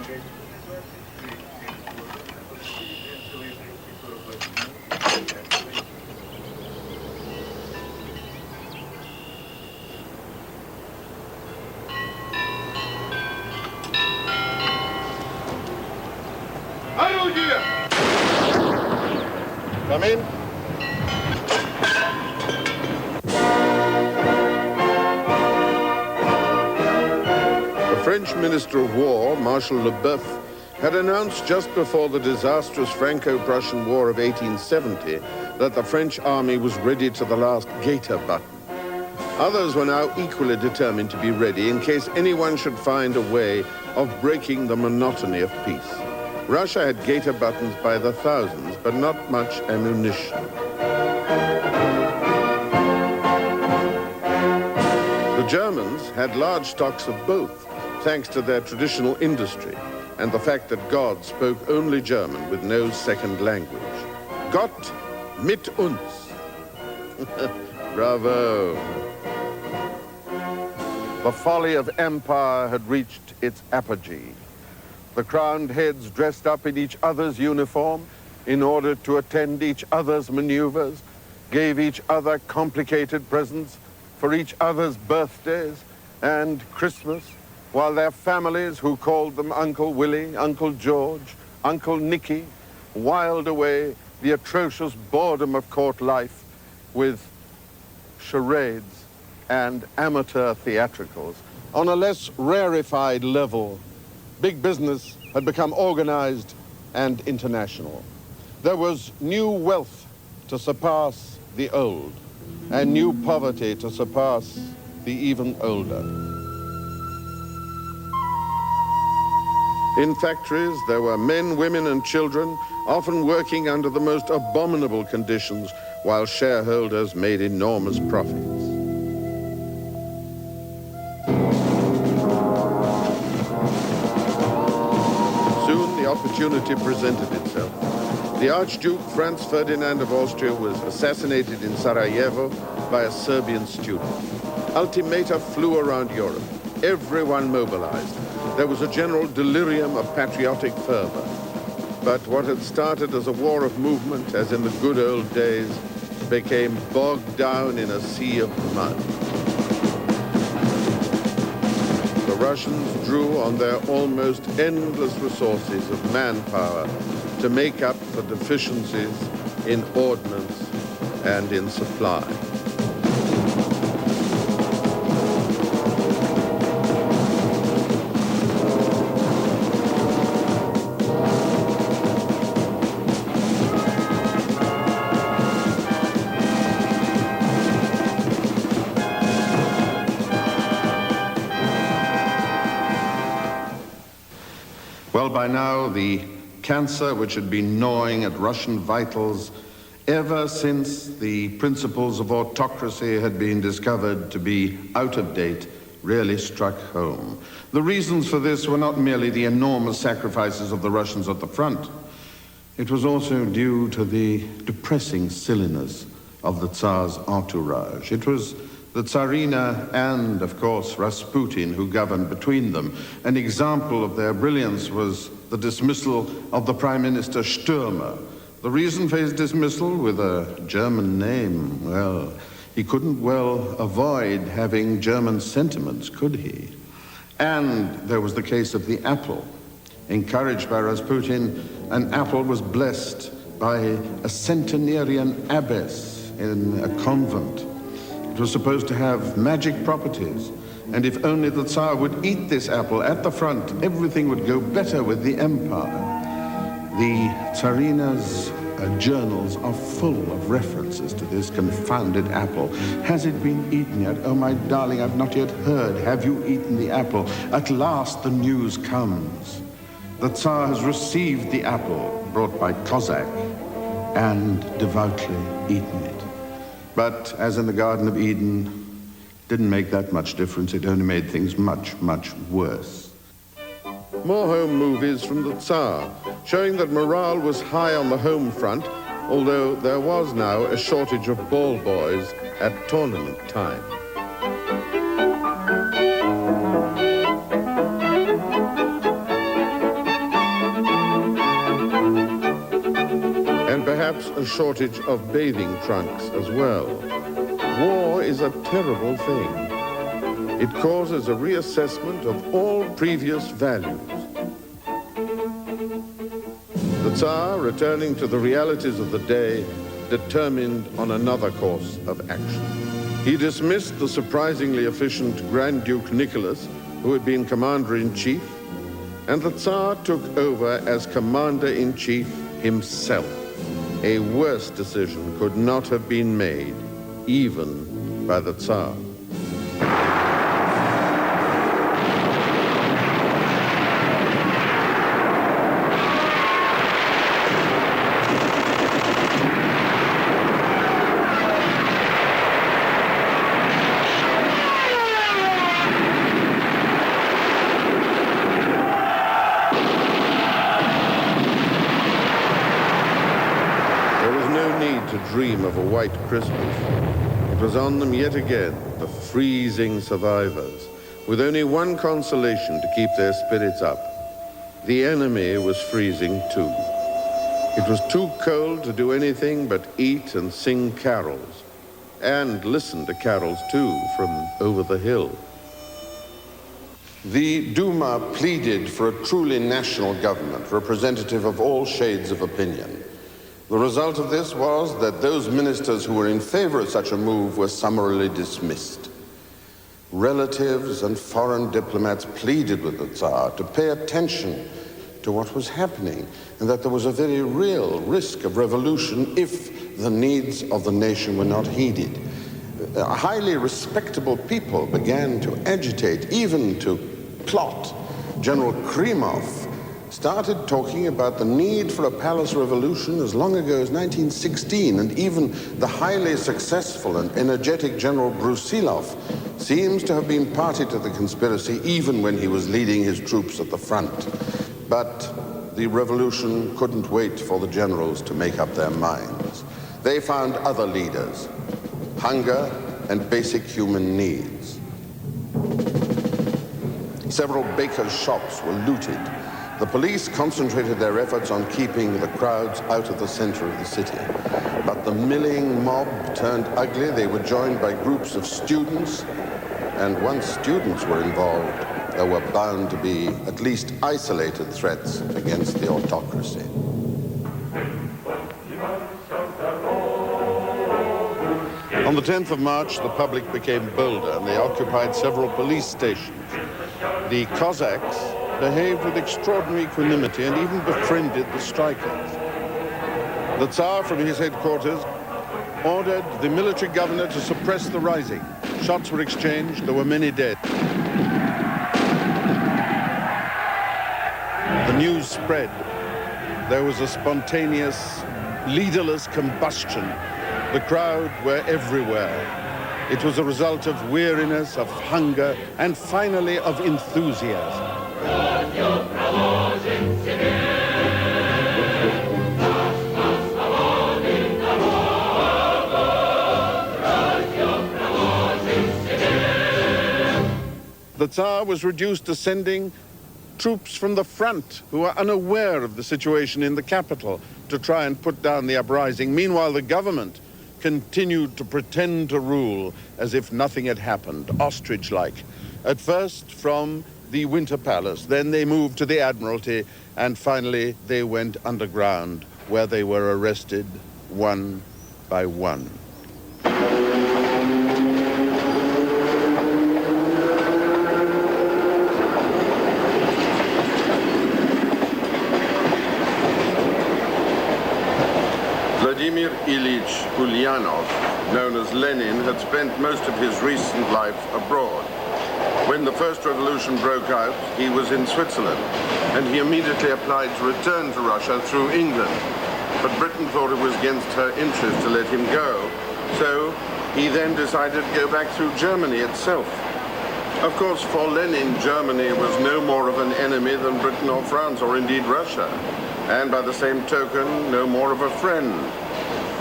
Come in. The French Minister of War, Marshal Leboeuf, had announced just before the disastrous Franco-Prussian War of 1870 that the French army was ready to the last gaiter button. Others were now equally determined to be ready in case anyone should find a way of breaking the monotony of peace. Russia had gaiter buttons by the thousands, but not much ammunition. The Germans had large stocks of both, thanks to their traditional industry and the fact that God spoke only German with no second language. Gott mit uns. Bravo. The folly of empire had reached its apogee. The crowned heads dressed up in each other's uniform in order to attend each other's maneuvers, gave each other complicated presents for each other's birthdays and Christmas, while their families, who called them Uncle Willie, Uncle George, Uncle Nicky, whiled away the atrocious boredom of court life with charades and amateur theatricals. On a less rarefied level, big business had become organized and international. There was new wealth to surpass the old, and new poverty to surpass the even older. In factories, there were men, women, and children, often working under the most abominable conditions, while shareholders made enormous profits. Opportunity presented itself. The Archduke Franz Ferdinand of Austria was assassinated in Sarajevo by a Serbian student. Ultimata flew around Europe. Everyone mobilized. There was a general delirium of patriotic fervor. But what had started as a war of movement, as in the good old days, became bogged down in a sea of mud. The Russians drew on their almost endless resources of manpower to make up for deficiencies in ordnance and in supply. Well, by now, the cancer which had been gnawing at Russian vitals ever since the principles of autocracy had been discovered to be out of date really struck home. The reasons for this were not merely the enormous sacrifices of the Russians at the front. It was also due to the depressing silliness of the Tsar's entourage. It was the Tsarina and, of course, Rasputin who governed between them. An example of their brilliance was the dismissal of the Prime Minister Stürmer. The reason for his dismissal, with a German name, well, he couldn't well avoid having German sentiments, could he? And there was the case of the apple. Encouraged by Rasputin, an apple was blessed by a centenarian abbess in a convent. It was supposed to have magic properties, and if only the Tsar would eat this apple at the front, everything would go better with the empire. The Tsarina's journals are full of references to this confounded apple. Has it been eaten yet? Oh, my darling, I've not yet heard. Have you eaten the apple? At last the news comes. The Tsar has received the apple brought by Cossack and devoutly eaten it. But as in the Garden of Eden, didn't make that much difference. It only made things much, much worse. More home movies from the Tsar, showing that morale was high on the home front, although there was now a shortage of ball boys at tournament time. a shortage of bathing trunks as well. War is a terrible thing. It causes a reassessment of all previous values. The Tsar, returning to the realities of the day, determined on another course of action. He dismissed the surprisingly efficient Grand Duke Nicholas, who had been commander-in-chief, and the Tsar took over as commander-in-chief himself. A worse decision could not have been made, even by the Tsar. Dream of a white Christmas. It was on them yet again, the freezing survivors, with only one consolation to keep their spirits up. The enemy was freezing too. It was too cold to do anything but eat and sing carols, and listen to carols too from over the hill. The Duma pleaded for a truly national government, representative of all shades of opinion. The result of this was that those ministers who were in favor of such a move were summarily dismissed. Relatives and foreign diplomats pleaded with the Tsar to pay attention to what was happening, and that there was a very real risk of revolution if the needs of the nation were not heeded. Highly respectable people began to agitate, even to plot. General Krimov started talking about the need for a palace revolution as long ago as 1916, and even the highly successful and energetic General Brusilov seems to have been party to the conspiracy even when he was leading his troops at the front. But the revolution couldn't wait for the generals to make up their minds. They found other leaders: hunger and basic human needs. Several bakers' shops were looted. The police concentrated their efforts on keeping the crowds out of the center of the city. But the milling mob turned ugly. They were joined by groups of students, and once students were involved, there were bound to be at least isolated threats against the autocracy. On the 10th of March, the public became bolder, and they occupied several police stations. The Cossacks behaved with extraordinary equanimity and even befriended the strikers. The Tsar, from his headquarters, ordered the military governor to suppress the rising. Shots were exchanged. There were many dead. The news spread. There was a spontaneous, leaderless combustion. The crowd were everywhere. It was a result of weariness, of hunger, and finally of enthusiasm. The Tsar was reduced to sending troops from the front who were unaware of the situation in the capital to try and put down the uprising. Meanwhile, the government continued to pretend to rule as if nothing had happened, ostrich-like. At first from the Winter Palace, then they moved to the Admiralty, and finally they went underground, where they were arrested one by one. Vladimir Ilyich Ulyanov, known as Lenin, had spent most of his recent life abroad. When the first revolution broke out, he was in Switzerland, and he immediately applied to return to Russia through England. But Britain thought it was against her interest to let him go, so he then decided to go back through Germany itself. Of course, for Lenin, Germany was no more of an enemy than Britain or France, or indeed Russia, and by the same token, no more of a friend.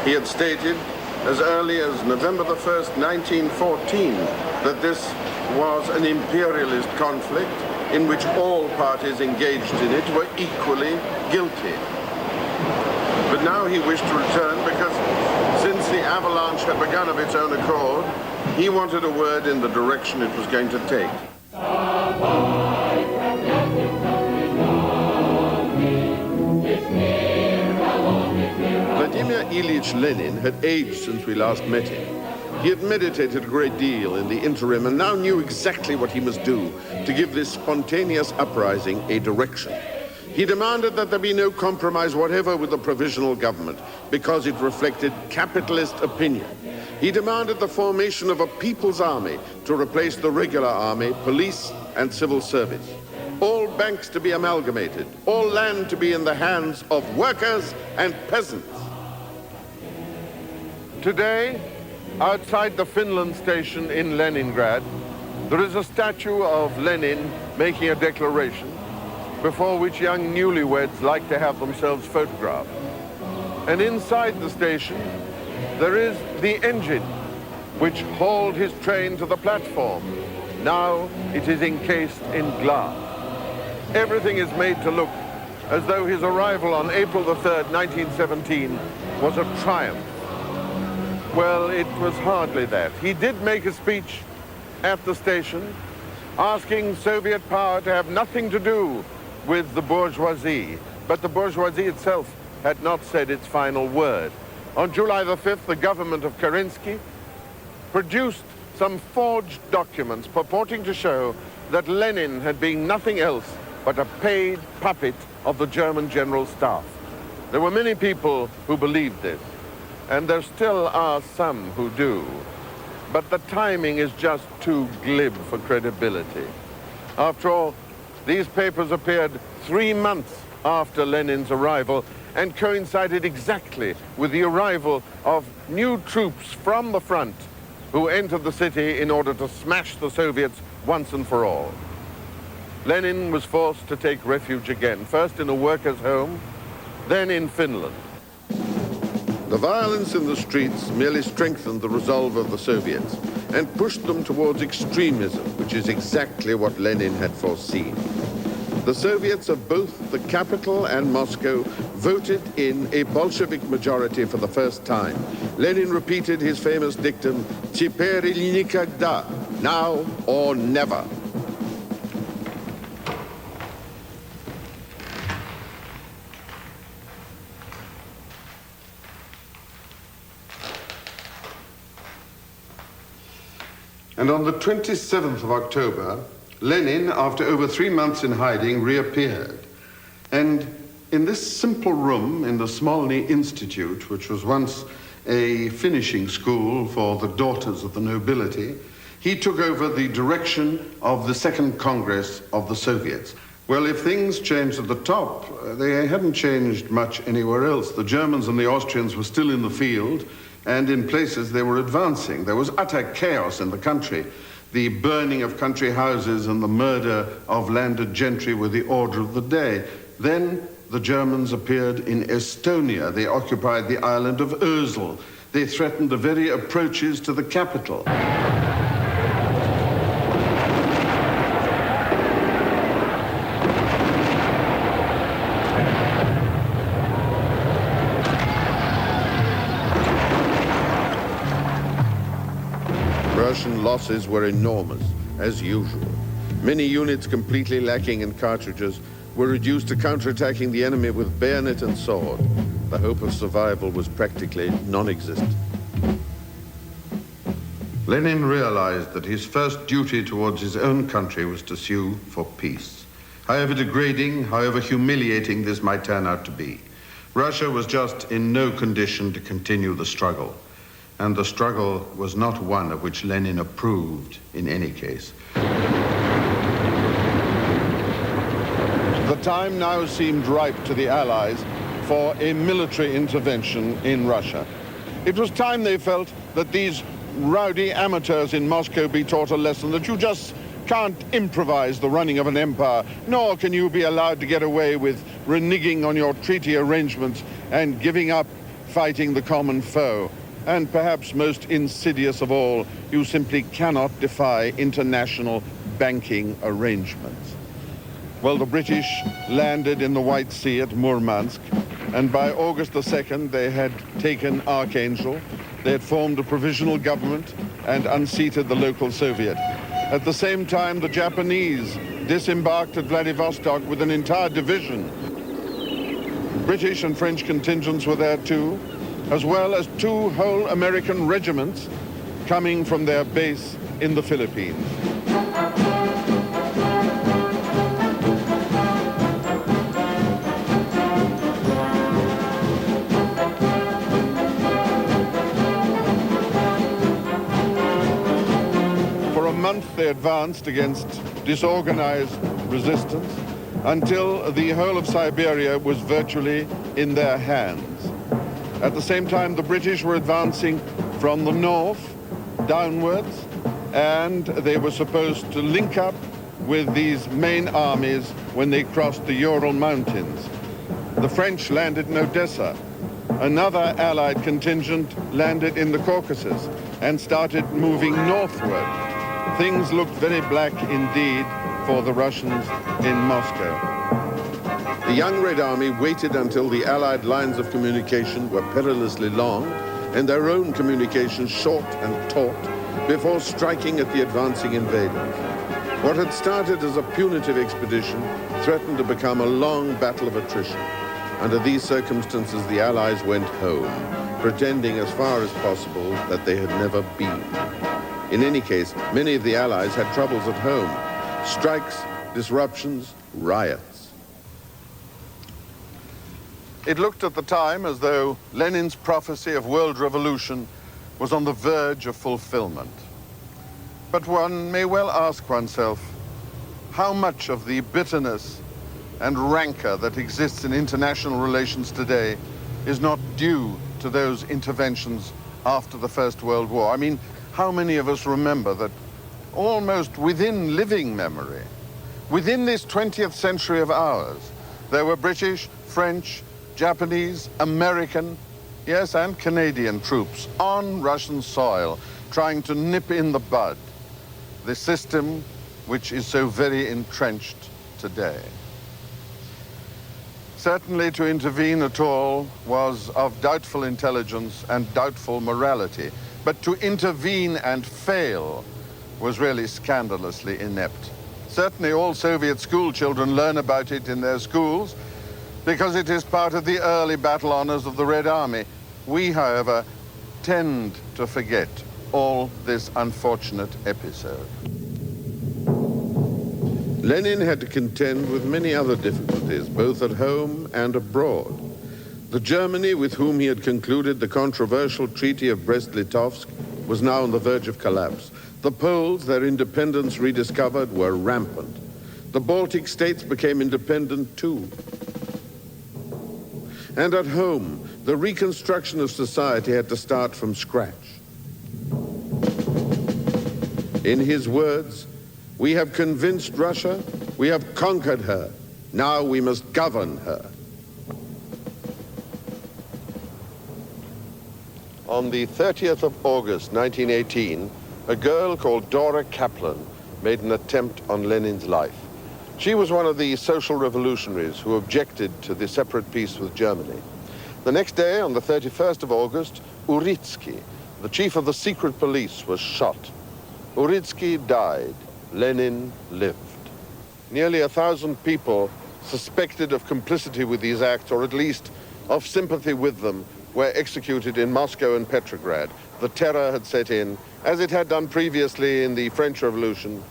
He had stated as early as November the 1st, 1914, that this was an imperialist conflict in which all parties engaged in it were equally guilty. But now he wished to return because since the avalanche had begun of its own accord, he wanted a word in the direction it was going to take. Vladimir Ilyich Lenin had aged since we last met him. He had meditated a great deal in the interim and now knew exactly what he must do to give this spontaneous uprising a direction. He demanded that there be no compromise whatever with the provisional government because it reflected capitalist opinion. He demanded the formation of a people's army to replace the regular army, police, and civil service. All banks to be amalgamated, all land to be in the hands of workers and peasants. Today, outside the Finland station in Leningrad, there is a statue of Lenin making a declaration before which young newlyweds like to have themselves photographed. And inside the station, there is the engine which hauled his train to the platform. Now it is encased in glass. Everything is made to look as though his arrival on April the 3rd, 1917 was a triumph. Well, it was hardly that. He did make a speech at the station asking Soviet power to have nothing to do with the bourgeoisie, but the bourgeoisie itself had not said its final word. On July the 5th, the government of Kerensky produced some forged documents purporting to show that Lenin had been nothing else but a paid puppet of the German General Staff. There were many people who believed this, and there still are some who do. But the timing is just too glib for credibility. After all, these papers appeared 3 months after Lenin's arrival and coincided exactly with the arrival of new troops from the front who entered the city in order to smash the Soviets once and for all. Lenin was forced to take refuge again, first in a worker's home, then in Finland. The violence in the streets merely strengthened the resolve of the Soviets and pushed them towards extremism, which is exactly what Lenin had foreseen. The Soviets of both the capital and Moscow voted in a Bolshevik majority for the first time. Lenin repeated his famous dictum, "Теперь или никогда," now or never. And on the 27th of October, Lenin, after over 3 months in hiding, reappeared. And in this simple room in the Smolny Institute, which was once a finishing school for the daughters of the nobility, he took over the direction of the Second Congress of the Soviets. Well, if things changed at the top, they hadn't changed much anywhere else. The Germans and the Austrians were still in the field, and in places they were advancing. There was utter chaos in the country. The burning of country houses and the murder of landed gentry were the order of the day. Then the Germans appeared in Estonia. They occupied the island of Ösel. They threatened the very approaches to the capital. Russian losses were enormous, as usual. Many units completely lacking in cartridges were reduced to counterattacking the enemy with bayonet and sword. The hope of survival was practically non-existent. Lenin realized that his first duty towards his own country was to sue for peace. However degrading, however humiliating this might turn out to be, Russia was just in no condition to continue the struggle. And the struggle was not one of which Lenin approved in any case. The time now seemed ripe to the Allies for a military intervention in Russia. It was time they felt that these rowdy amateurs in Moscow be taught a lesson that you just can't improvise the running of an empire, nor can you be allowed to get away with reneging on your treaty arrangements and giving up fighting the common foe. And perhaps most insidious of all, you simply cannot defy international banking arrangements. Well, the British landed in the White Sea at Murmansk, and by August the 2nd, they had taken Archangel, they had formed a provisional government and unseated the local Soviet. At the same time, the Japanese disembarked at Vladivostok with an entire division. British and French contingents were there too, as well as 2 whole American regiments coming from their base in the Philippines. For a month they advanced against disorganized resistance until the whole of Siberia was virtually in their hands. At the same time, the British were advancing from the north downwards, and they were supposed to link up with these main armies when they crossed the Ural Mountains. The French landed in Odessa. Another Allied contingent landed in the Caucasus and started moving northward. Things looked very black indeed for the Russians in Moscow. The young Red Army waited until the Allied lines of communication were perilously long and their own communications short and taut before striking at the advancing invaders. What had started as a punitive expedition threatened to become a long battle of attrition. Under these circumstances, the Allies went home, pretending as far as possible that they had never been. In any case, many of the Allies had troubles at home. Strikes, disruptions, riots. It looked at the time as though Lenin's prophecy of world revolution was on the verge of fulfillment. But one may well ask oneself, how much of the bitterness and rancor that exists in international relations today is not due to those interventions after the First World War? I mean, how many of us remember that almost within living memory, within this 20th century of ours, there were British, French, Japanese, American, yes, and Canadian troops on Russian soil trying to nip in the bud the system which is so very entrenched today. Certainly to intervene at all was of doubtful intelligence and doubtful morality, but to intervene and fail was really scandalously inept. Certainly all Soviet school children learn about it in their schools because it is part of the early battle honors of the Red Army. We, however, tend to forget all this unfortunate episode. Lenin had to contend with many other difficulties, both at home and abroad. The Germany with whom he had concluded the controversial Treaty of Brest-Litovsk was now on the verge of collapse. The Poles, their independence rediscovered, were rampant. The Baltic states became independent too. And at home, the reconstruction of society had to start from scratch. In his words, "We have convinced Russia, we have conquered her. Now we must govern her." On the 30th of August, 1918, a girl called Dora Kaplan made an attempt on Lenin's life. She was one of the social revolutionaries who objected to the separate peace with Germany. The next day, on the 31st of August, Uritsky, the chief of the secret police, was shot. Uritsky died. Lenin lived. Nearly 1,000 people suspected of complicity with these acts, or at least of sympathy with them, were executed in Moscow and Petrograd. The terror had set in, as it had done previously in the French Revolution,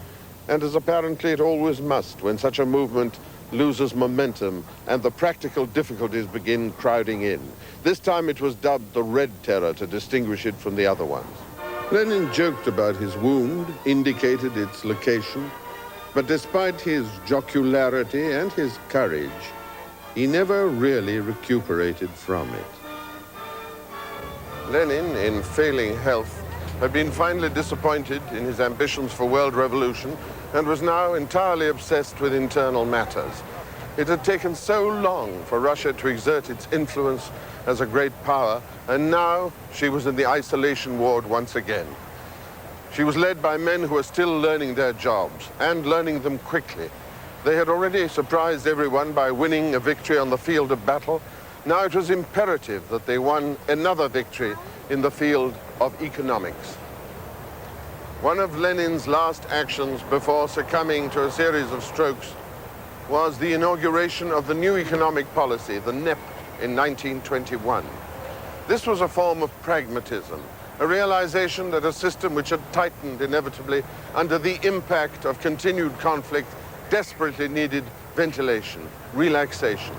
and as apparently it always must when such a movement loses momentum and the practical difficulties begin crowding in. This time it was dubbed the Red Terror to distinguish it from the other ones. Lenin joked about his wound, indicated its location, but despite his jocularity and his courage, he never really recuperated from it. Lenin, in failing health, had been finally disappointed in his ambitions for world revolution and was now entirely obsessed with internal matters. It had taken so long for Russia to exert its influence as a great power, and now she was in the isolation ward once again. She was led by men who were still learning their jobs, and learning them quickly. They had already surprised everyone by winning a victory on the field of battle, Now it was imperative that they won another victory in the field of economics. One of Lenin's last actions before succumbing to a series of strokes was the inauguration of the new economic policy, the NEP, in 1921. This was a form of pragmatism, a realization that a system which had tightened inevitably under the impact of continued conflict desperately needed ventilation, relaxation.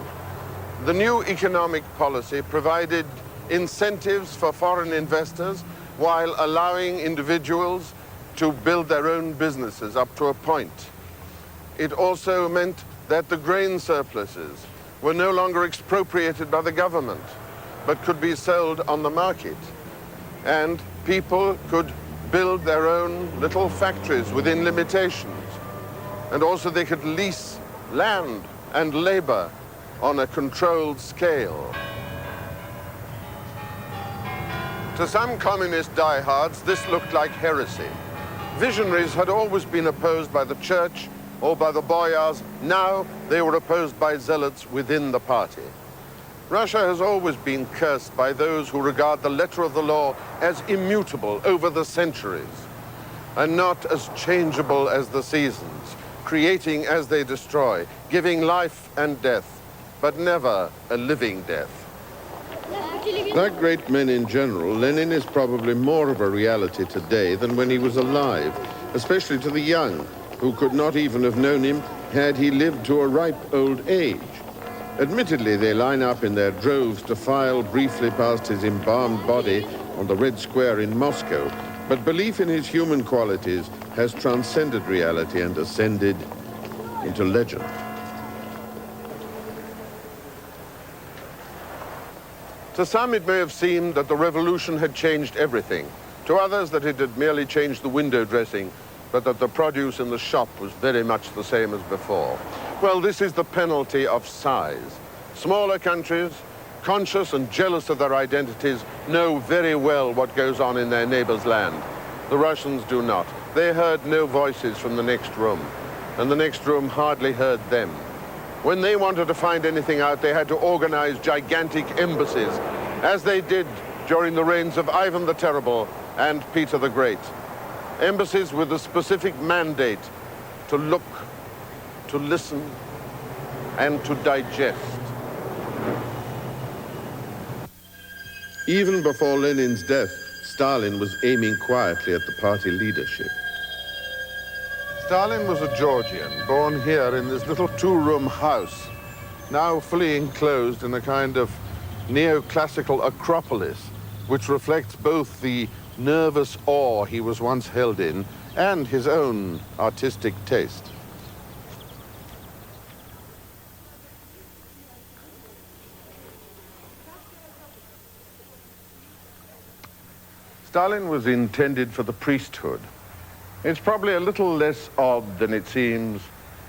The new economic policy provided incentives for foreign investors while allowing individuals to build their own businesses up to a point. It also meant that the grain surpluses were no longer expropriated by the government, but could be sold on the market. And people could build their own little factories within limitations. And also they could lease land and labor on a controlled scale. To some communist diehards, this looked like heresy. Visionaries had always been opposed by the church or by the boyars. Now they were opposed by zealots within the party. Russia has always been cursed by those who regard the letter of the law as immutable over the centuries and not as changeable as the seasons, creating as they destroy, giving life and death, but never a living death. Like great men in general, Lenin is probably more of a reality today than when he was alive, especially to the young, who could not even have known him had he lived to a ripe old age. Admittedly, they line up in their droves to file briefly past his embalmed body on the Red Square in Moscow, but belief in his human qualities has transcended reality and ascended into legend. To some, it may have seemed that the revolution had changed everything. To others, that it had merely changed the window dressing, but that the produce in the shop was very much the same as before. Well, this is the penalty of size. Smaller countries, conscious and jealous of their identities, know very well what goes on in their neighbor's land. The Russians do not. They heard no voices from the next room, and the next room hardly heard them. When they wanted to find anything out, they had to organize gigantic embassies, as they did during the reigns of Ivan the Terrible and Peter the Great. Embassies with a specific mandate to look, to listen, and to digest. Even before Lenin's death, Stalin was aiming quietly at the party leadership. Stalin was a Georgian, born here in this little two-room house, now fully enclosed in a kind of neoclassical acropolis, which reflects both the nervous awe he was once held in and his own artistic taste. Stalin was intended for the priesthood. It's probably a little less odd than it seems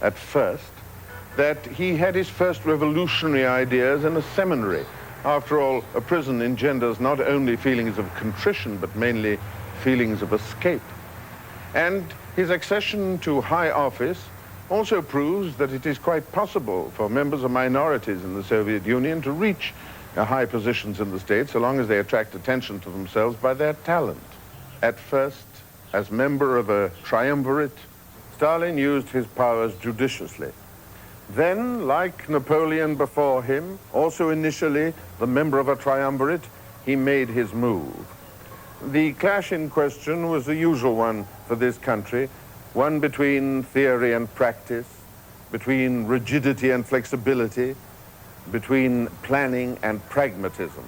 at first that he had his first revolutionary ideas in a seminary. After all, a prison engenders not only feelings of contrition, but mainly feelings of escape. And his accession to high office also proves that it is quite possible for members of minorities in the Soviet Union to reach high positions in the state so long as they attract attention to themselves by their talent. At first, as member of a triumvirate, Stalin used his powers judiciously. Then, like Napoleon before him, also initially the member of a triumvirate, he made his move. The clash in question was the usual one for this country, one between theory and practice, between rigidity and flexibility, between planning and pragmatism.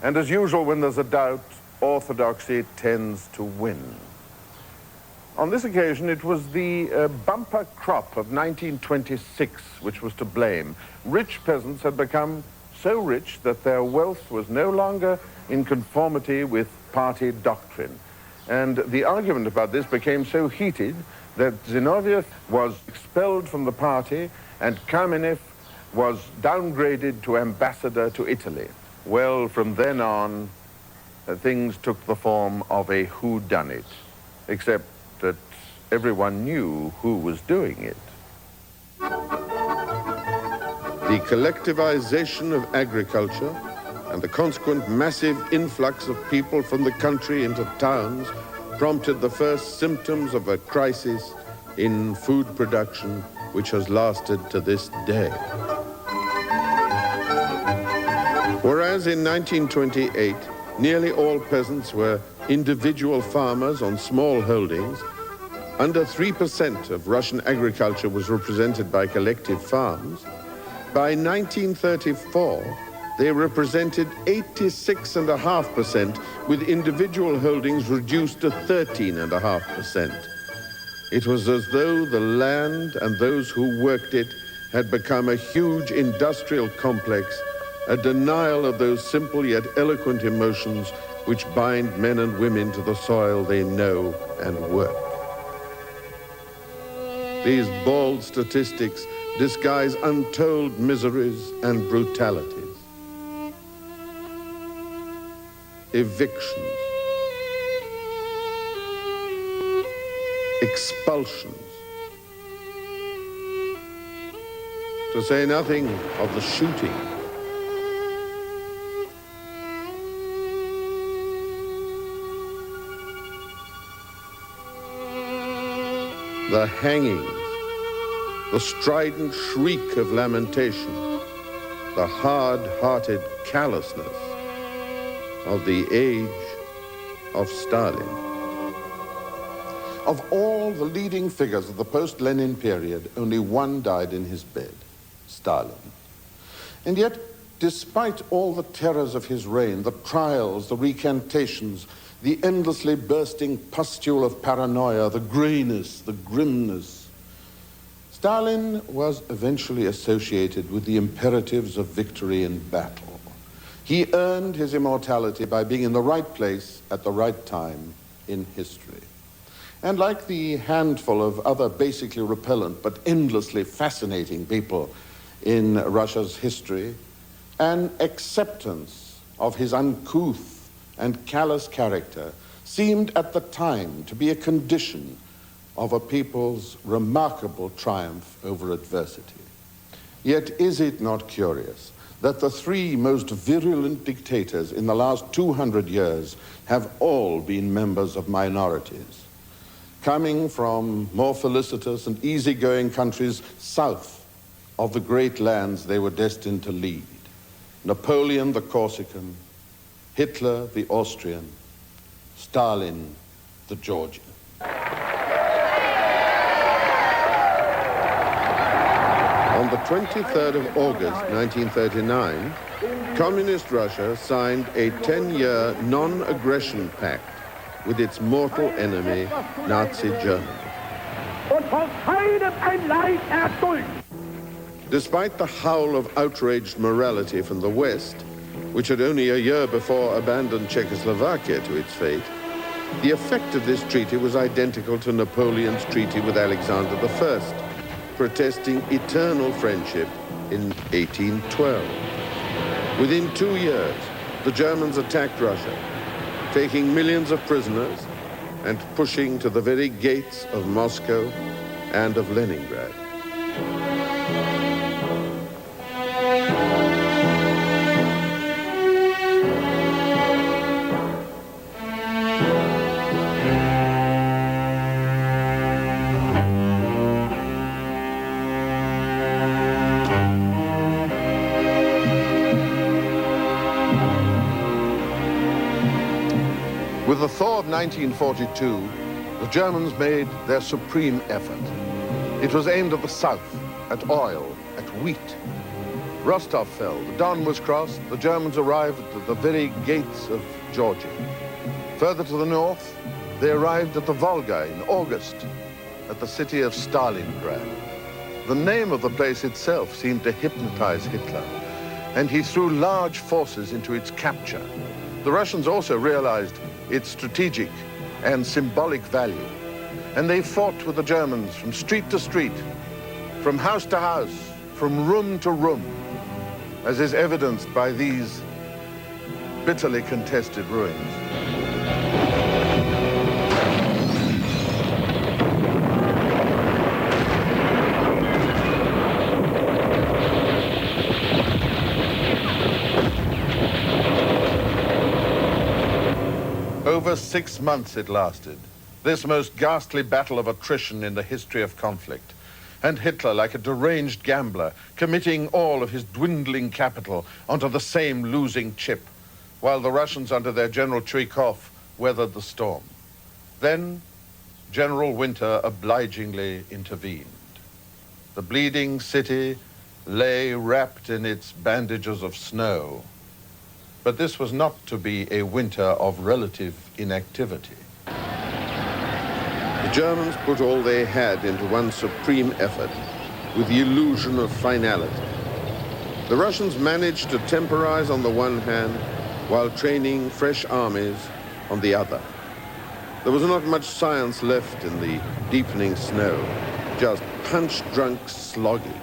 And as usual, when there's a doubt, orthodoxy tends to win. On this occasion, it was the bumper crop of 1926 which was to blame. Rich peasants had become so rich that their wealth was no longer in conformity with party doctrine. And the argument about this became so heated that Zinoviev was expelled from the party and Kamenev was downgraded to ambassador to Italy. Well, from then on, things took the form of a whodunit, except that everyone knew who was doing it. The The collectivization of agriculture and the consequent massive influx of people from the country into towns prompted the first symptoms of a crisis in food production which has lasted to this day. Whereas in 1928, nearly all peasants were individual farmers on small holdings, under 3% of Russian agriculture was represented by collective farms. By 1934, they represented 86.5%, with individual holdings reduced to 13.5%. It was as though the land and those who worked it had become a huge industrial complex, a denial of those simple yet eloquent emotions which bind men and women to the soil they know and work. These bald statistics disguise untold miseries and brutalities. Evictions, expulsions, to say nothing of the shooting. The hangings, the strident shriek of lamentation, the hard-hearted callousness of the age of Stalin. Of all the leading figures of the post-Lenin period, only one died in his bed, Stalin. And yet, despite all the terrors of his reign, the trials, the recantations, the endlessly bursting pustule of paranoia, the grayness, the grimness, Stalin was eventually associated with the imperatives of victory in battle. He earned his immortality by being in the right place at the right time in history. And like the handful of other basically repellent but endlessly fascinating people in Russia's history, an acceptance of his uncouth and callous character seemed at the time to be a condition of a people's remarkable triumph over adversity. Yet is it not curious that the three most virulent dictators in the last 200 years have all been members of minorities, coming from more felicitous and easygoing countries south of the great lands they were destined to lead? Napoleon the Corsican, Hitler the Austrian, Stalin the Georgian. On the 23rd of August, 1939, Communist Russia signed a 10-year non-aggression pact with its mortal enemy, Nazi Germany. Despite the howl of outraged morality from the West, which had only a year before abandoned Czechoslovakia to its fate, the effect of this treaty was identical to Napoleon's treaty with Alexander I, protesting eternal friendship in 1812. Within 2 years, the Germans attacked Russia, taking millions of prisoners and pushing to the very gates of Moscow and of Leningrad. With the thaw of 1942, the Germans made their supreme effort. It was aimed at the south, at oil, at wheat. Rostov fell, the Don was crossed, the Germans arrived at the very gates of Georgia. Further to the north, they arrived at the Volga in August, at the city of Stalingrad. The name of the place itself seemed to hypnotize Hitler, and he threw large forces into its capture. The Russians also realized its strategic and symbolic value, and they fought with the Germans from street to street, from house to house, from room to room, as is evidenced by these bitterly contested ruins. Over 6 months it lasted, this most ghastly battle of attrition in the history of conflict. And Hitler, like a deranged gambler, committing all of his dwindling capital onto the same losing chip, while the Russians under their General Chuikov weathered the storm. Then General Winter obligingly intervened. The bleeding city lay wrapped in its bandages of snow. But this was not to be a winter of relative inactivity. The Germans put all they had into one supreme effort with the illusion of finality. The Russians managed to temporize on the one hand while training fresh armies on the other. There was not much science left in the deepening snow, just punch-drunk slogging.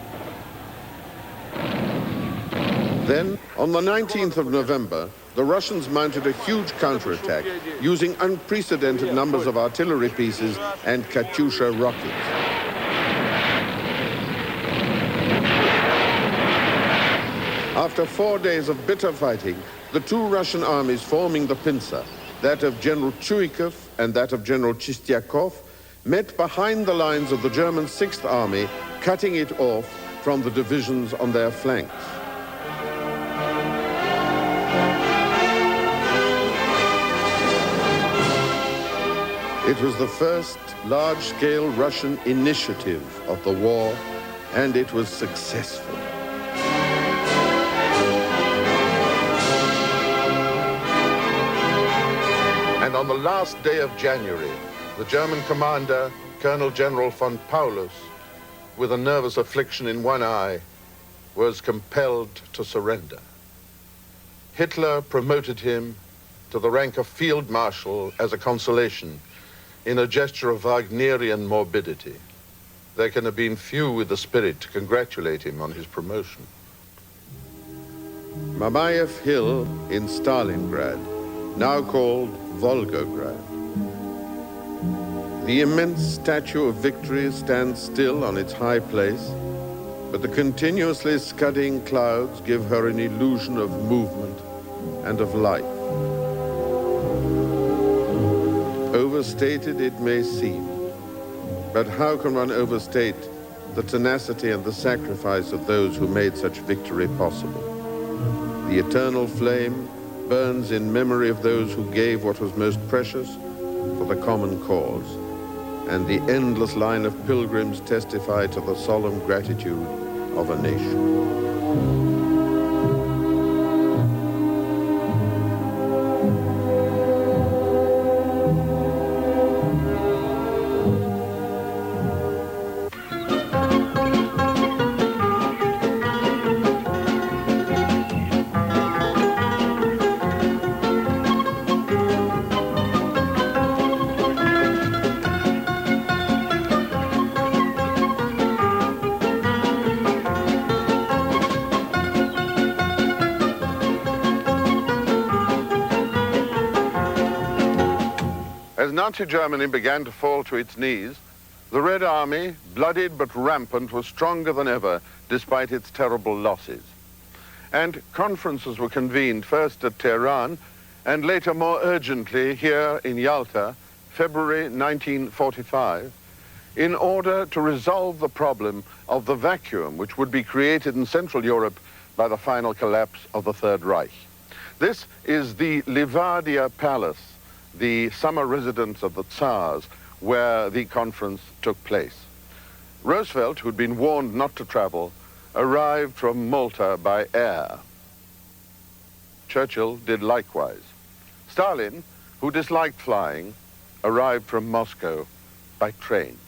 Then, on the 19th of November, the Russians mounted a huge counterattack using unprecedented numbers of artillery pieces and Katyusha rockets. After 4 days of bitter fighting, the two Russian armies forming the pincer, that of General Chuikov and that of General Chistyakov, met behind the lines of the German 6th Army, cutting it off from the divisions on their flanks. It was the first large-scale Russian initiative of the war, and it was successful. And on the last day of January, the German commander, Colonel General von Paulus, with a nervous affliction in one eye, was compelled to surrender. Hitler promoted him to the rank of Field Marshal as a consolation, in a gesture of Wagnerian morbidity. There can have been few with the spirit to congratulate him on his promotion. Mamayev Hill in Stalingrad, now called Volgograd. The immense statue of victory stands still on its high place, but the continuously scudding clouds give her an illusion of movement and of life. Overstated it may seem, but how can one overstate the tenacity and the sacrifice of those who made such victory possible? The eternal flame burns in memory of those who gave what was most precious for the common cause, and the endless line of pilgrims testify to the solemn gratitude of a nation. As Nazi Germany began to fall to its knees, the Red Army, bloodied but rampant, was stronger than ever despite its terrible losses. And conferences were convened first at Tehran and later more urgently here in Yalta, February 1945, in order to resolve the problem of the vacuum which would be created in Central Europe by the final collapse of the Third Reich. This is the Livadia Palace, the summer residence of the Tsars, where the conference took place. Roosevelt, who'd been warned not to travel, arrived from Malta by air. Churchill did likewise. Stalin, who disliked flying, arrived from Moscow by train.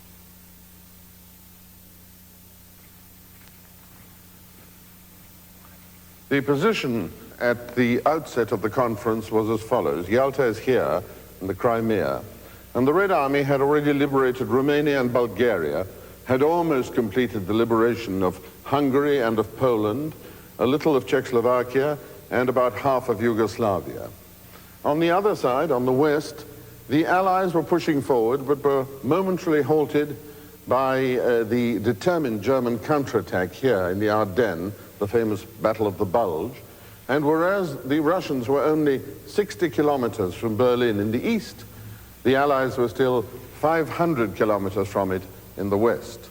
The position at the outset of the conference was as follows. Yalta is here in the Crimea, and the Red Army had already liberated Romania and Bulgaria, had almost completed the liberation of Hungary and of Poland, a little of Czechoslovakia, and about half of Yugoslavia. On the other side, on the west, the Allies were pushing forward, but were momentarily halted by the determined German counterattack here in the Ardennes, the famous Battle of the Bulge, And whereas the Russians were only 60 kilometers from Berlin in the east, the Allies were still 500 kilometers from it in the west.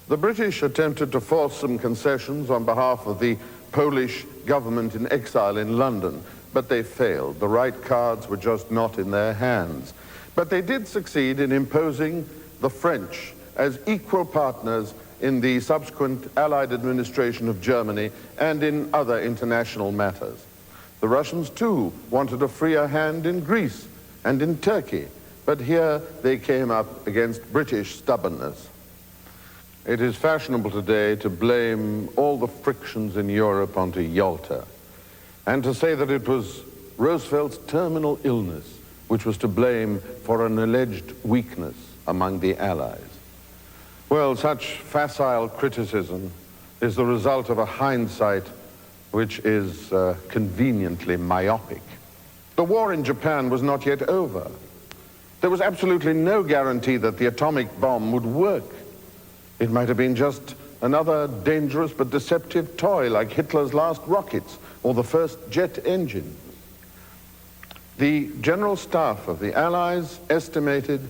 The British attempted to force some concessions on behalf of the Polish government in exile in London, but they failed. The right cards were just not in their hands. But they did succeed in imposing the French as equal partners in the subsequent Allied administration of Germany and in other international matters. The Russians, too, wanted a freer hand in Greece and in Turkey, but here they came up against British stubbornness. It is fashionable today to blame all the frictions in Europe onto Yalta, and to say that it was Roosevelt's terminal illness which was to blame for an alleged weakness among the Allies. Well, such facile criticism is the result of a hindsight which is conveniently myopic. The war in Japan was not yet over. There was absolutely no guarantee that the atomic bomb would work. It might have been just another dangerous but deceptive toy like Hitler's last rockets or the first jet engine. The General Staff of the Allies estimated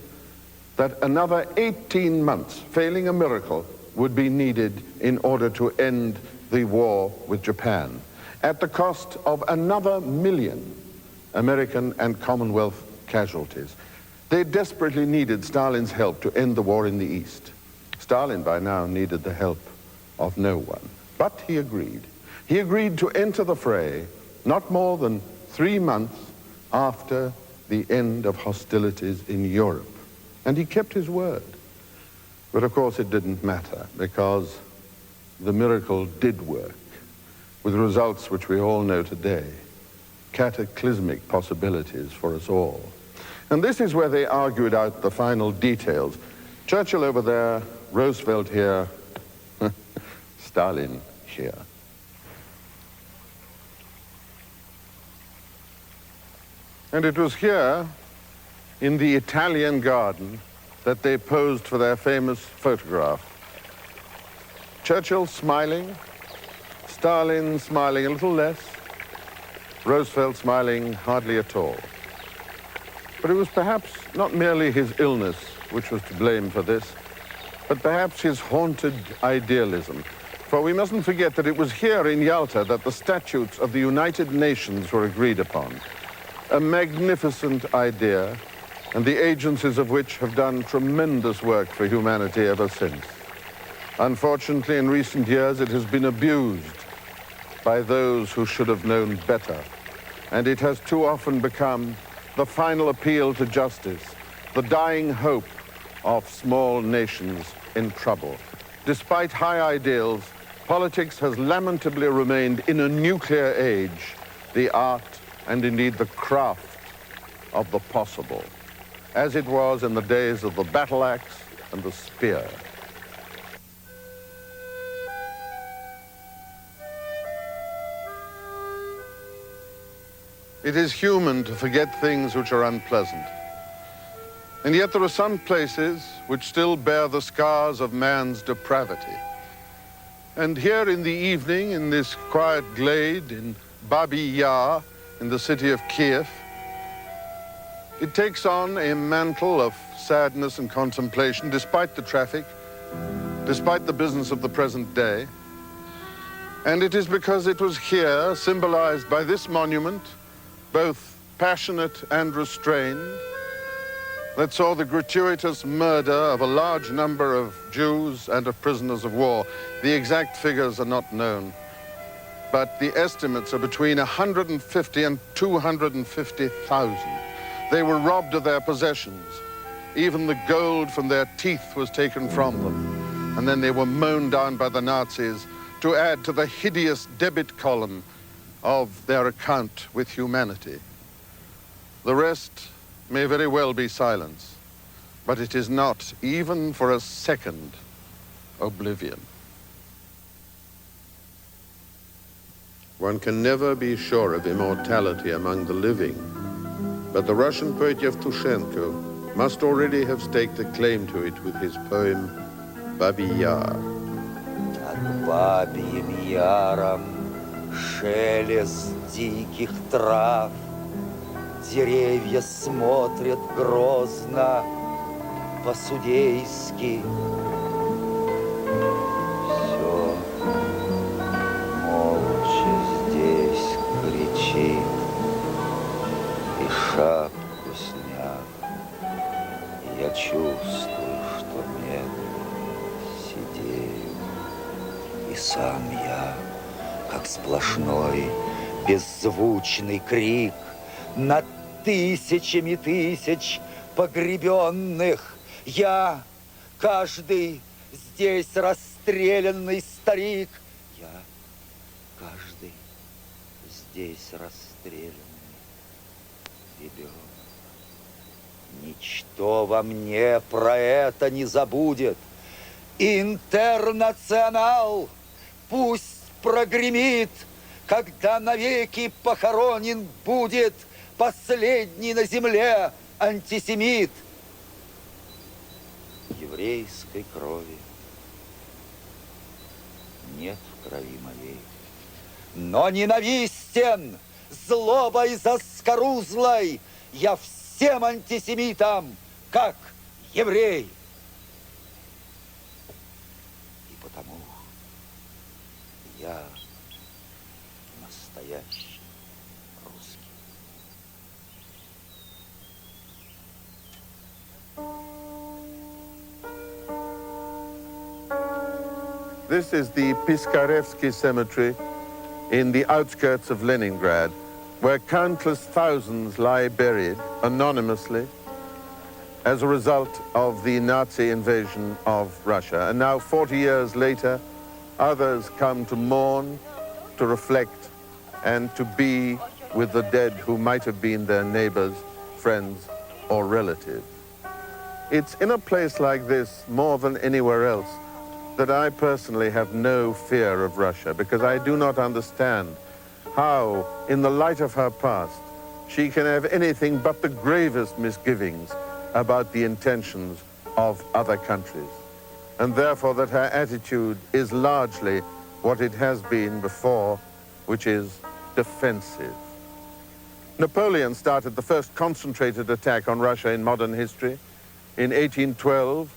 that another 18 months, failing a miracle, would be needed in order to end the war with Japan, at the cost of another 1 million American and Commonwealth casualties. They desperately needed Stalin's help to end the war in the East. Stalin by now needed the help of no one, but he agreed. He agreed to enter the fray not more than 3 months after the end of hostilities in Europe. And he kept his word. But of course it didn't matter, because the miracle did work, with results which we all know today, cataclysmic possibilities for us all. And this is where they argued out the final details. Churchill over there, Roosevelt here, Stalin here. And it was here, in the Italian garden, that they posed for their famous photograph. Churchill smiling, Stalin smiling a little less, Roosevelt smiling hardly at all. But it was perhaps not merely his illness which was to blame for this, but perhaps his haunted idealism. For we mustn't forget that it was here in Yalta that the statutes of the United Nations were agreed upon. A magnificent idea, and the agencies of which have done tremendous work for humanity ever since. Unfortunately, in recent years, it has been abused by those who should have known better, and it has too often become the final appeal to justice, the dying hope of small nations in trouble. Despite high ideals, politics has lamentably remained in a nuclear age, the art and indeed the craft of the possible, as it was in the days of the battle axe and the spear. It is human to forget things which are unpleasant. And yet there are some places which still bear the scars of man's depravity. And here in the evening, in this quiet glade in Babi Yar, in the city of Kiev, it takes on a mantle of sadness and contemplation, despite the traffic, despite the business of the present day. And it is because it was here, symbolized by this monument, both passionate and restrained, that saw the gratuitous murder of a large number of Jews and of prisoners of war. The exact figures are not known, but the estimates are between 150 and 250,000. They were robbed of their possessions. Even the gold from their teeth was taken from them. And then they were mown down by the Nazis to add to the hideous debit column of their account with humanity. The rest may very well be silence, but it is not, even for a second, oblivion. One can never be sure of immortality among the living, but the Russian poet Yevtushenko must already have staked a claim to it with his poem, Babi Yar. Над Бабьим Яром Шелест диких трав, деревья смотрят грозно, по-судейски. Все молча здесь кричит, и шапку сняв, я чувствую, что медленно сидею, и сам я, как сплошной беззвучный крик над тысячами тысяч погребенных. Я, каждый здесь расстрелянный старик. Я, каждый здесь расстрелянный ребенок. Ничто во мне про это не забудет. Интернационал пусть прогремит, когда навеки похоронен будет последний на земле антисемит. Еврейской крови нет в крови моей, но ненавистен злобой заскорузлой я всем антисемитам, как еврей. И потому я настоящий русский. This is the Piskarevsky Cemetery in the outskirts of Leningrad, where countless thousands lie buried anonymously as a result of the Nazi invasion of Russia. And now, 40 years later, others come to mourn, to reflect, and to be with the dead who might have been their neighbors, friends, or relatives. It's in a place like this, more than anywhere else, that I personally have no fear of Russia, because I do not understand how, in the light of her past, she can have anything but the gravest misgivings about the intentions of other countries, and therefore that her attitude is largely what it has been before, which is defensive. Napoleon started the first concentrated attack on Russia in modern history in 1812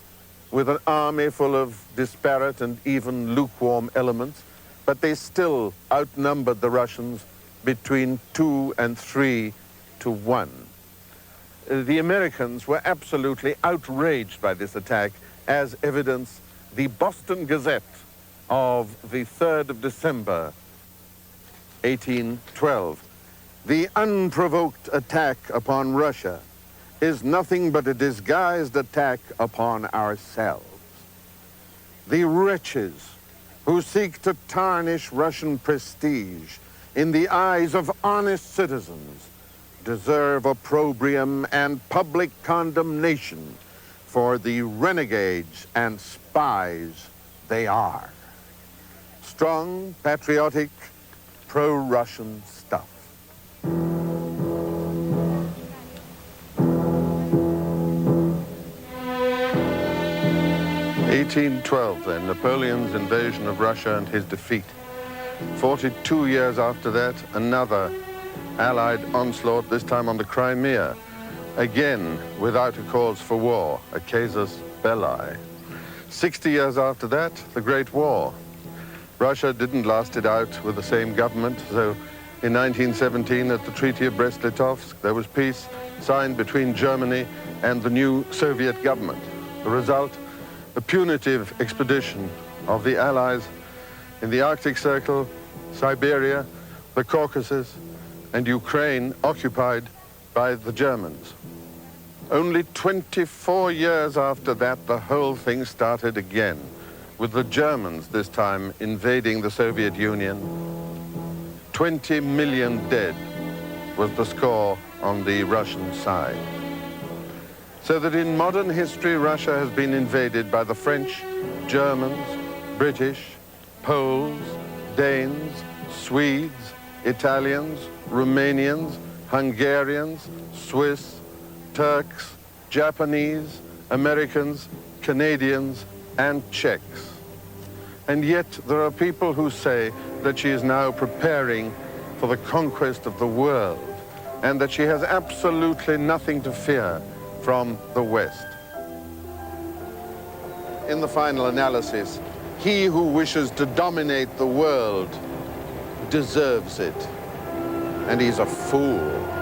with an army full of disparate and even lukewarm elements, but they still outnumbered the Russians between 2 and 3 to 1. The Americans were absolutely outraged by this attack, as evidence the Boston Gazette of the 3rd of December, 1812. The unprovoked attack upon Russia is nothing but a disguised attack upon ourselves. The wretches who seek to tarnish Russian prestige in the eyes of honest citizens deserve opprobrium and public condemnation for the renegades and spies they are. Strong, patriotic, pro-Russian stuff. 1812, then, Napoleon's invasion of Russia and his defeat. 42 years after that, another Allied onslaught, this time on the Crimea, again without a cause for war, a casus belli. 60 years after that, the Great War. Russia didn't last it out with the same government, so in 1917, at the Treaty of Brest-Litovsk, there was peace signed between Germany and the new Soviet government. The result, a punitive expedition of the Allies in the Arctic Circle, Siberia, the Caucasus, and Ukraine occupied by the Germans. Only 24 years after that, the whole thing started again, with the Germans this time invading the Soviet Union. 20 million dead was the score on the Russian side. So that in modern history, Russia has been invaded by the French, Germans, British, Poles, Danes, Swedes, Italians, Romanians, Hungarians, Swiss, Turks, Japanese, Americans, Canadians, and Czechs. And yet there are people who say that she is now preparing for the conquest of the world and that she has absolutely nothing to fear from the West. In the final analysis, he who wishes to dominate the world deserves it, and he's a fool.